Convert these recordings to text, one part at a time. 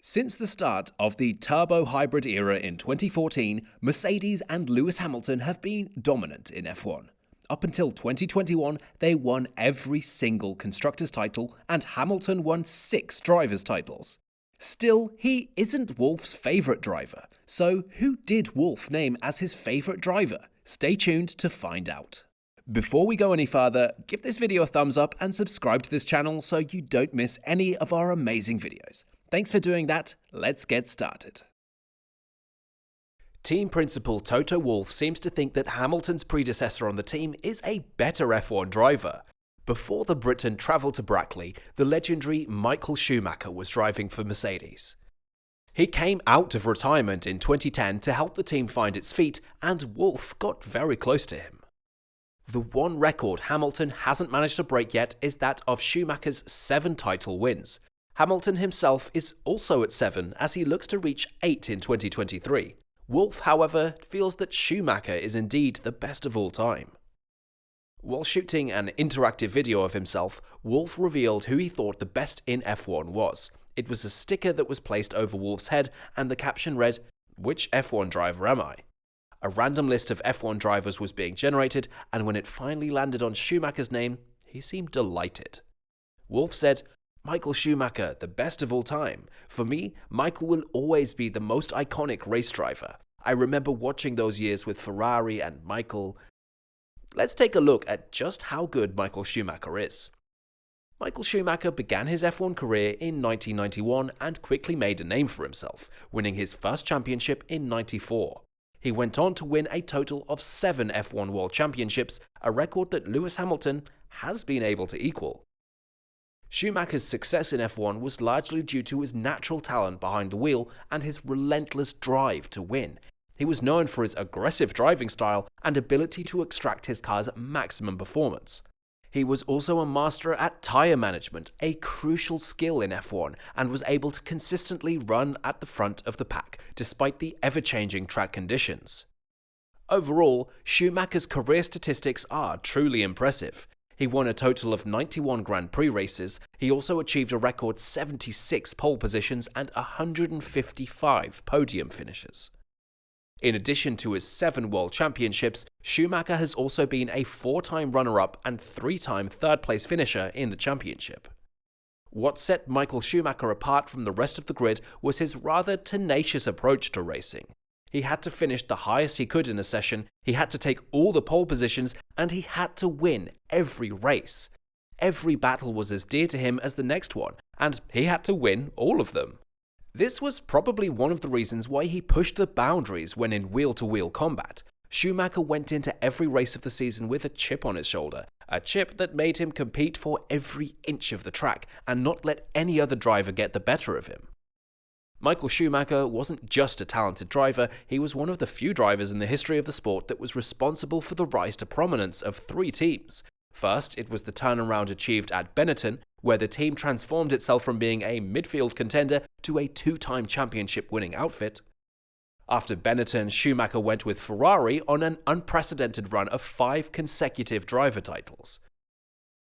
Since the start of the turbo hybrid era in 2014, Mercedes and Lewis Hamilton have been dominant in F1. Up until 2021, they won every single constructors title, and Hamilton won 6 drivers' titles. Still, he isn't Wolff's favourite driver. So who did Wolff name as his favourite driver? Stay tuned to find out. Before we go any further, give this video a thumbs up and subscribe to this channel so you don't miss any of our amazing videos. Thanks for doing that. Let's get started. Team principal Toto Wolff seems to think that Hamilton's predecessor on the team is a better F1 driver. Before the Briton travelled to Brackley, the legendary Michael Schumacher was driving for Mercedes. He came out of retirement in 2010 to help the team find its feet, and Wolff got very close to him. The one record Hamilton hasn't managed to break yet is that of Schumacher's 7 title wins. Hamilton himself is also at 7 as he looks to reach 8 in 2023. Wolff, however, feels that Schumacher is indeed the best of all time. While shooting an interactive video of himself, Wolff revealed who he thought the best in F1 was. It was a sticker that was placed over Wolff's head, and the caption read, "Which F1 driver am I?" A random list of F1 drivers was being generated, and when it finally landed on Schumacher's name, he seemed delighted. Wolff said, "Michael Schumacher, the best of all time. For me, Michael will always be the most iconic race driver. I remember watching those years with Ferrari and Michael." Let's take a look at just how good Michael Schumacher is. Michael Schumacher began his F1 career in 1991 and quickly made a name for himself, winning his first championship in '94. He went on to win a total of 7 F1 World Championships, a record that Lewis Hamilton has been able to equal. Schumacher's success in F1 was largely due to his natural talent behind the wheel and his relentless drive to win. He was known for his aggressive driving style and ability to extract his car's maximum performance. He was also a master at tyre management, a crucial skill in F1, and was able to consistently run at the front of the pack, despite the ever-changing track conditions. Overall, Schumacher's career statistics are truly impressive. He won a total of 91 Grand Prix races. He also achieved a record 76 pole positions and 155 podium finishes. In addition to his 7 World Championships, Schumacher has also been a 4-time runner-up and 3-time third-place finisher in the championship. What set Michael Schumacher apart from the rest of the grid was his rather tenacious approach to racing. He had to finish the highest he could in a session, he had to take all the pole positions, and he had to win every race. Every battle was as dear to him as the next one, and he had to win all of them. This was probably one of the reasons why he pushed the boundaries when in wheel-to-wheel combat. Schumacher went into every race of the season with a chip on his shoulder, a chip that made him compete for every inch of the track and not let any other driver get the better of him. Michael Schumacher wasn't just a talented driver, he was one of the few drivers in the history of the sport that was responsible for the rise to prominence of 3 teams. First, it was the turnaround achieved at Benetton, where the team transformed itself from being a midfield contender to a 2-time championship-winning outfit. After Benetton, Schumacher went with Ferrari on an unprecedented run of 5 consecutive driver titles.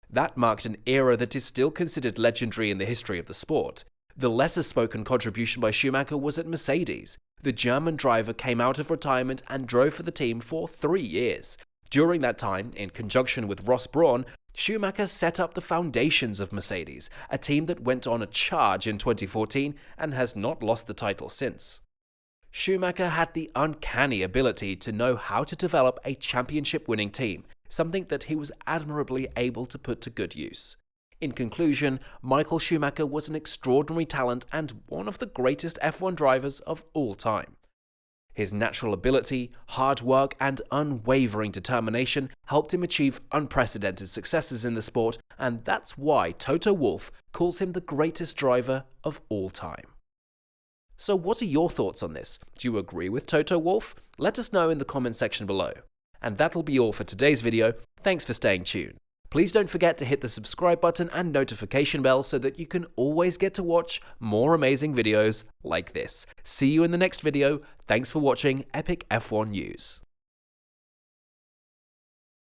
That marked an era that is still considered legendary in the history of the sport. The lesser-spoken contribution by Schumacher was at Mercedes. The German driver came out of retirement and drove for the team for 3 years. During that time, in conjunction with Ross Brawn, Schumacher set up the foundations of Mercedes, a team that went on a charge in 2014 and has not lost the title since. Schumacher had the uncanny ability to know how to develop a championship-winning team, something that he was admirably able to put to good use. In conclusion, Michael Schumacher was an extraordinary talent and one of the greatest F1 drivers of all time. His natural ability, hard work, and unwavering determination helped him achieve unprecedented successes in the sport, and that's why Toto Wolff calls him the greatest driver of all time. So what are your thoughts on this? Do you agree with Toto Wolff? Let us know in the comment section below. And that'll be all for today's video. Thanks for staying tuned. Please don't forget to hit the subscribe button and notification bell so that you can always get to watch more amazing videos like this. See you in the next video. Thanks for watching Epic F1 News.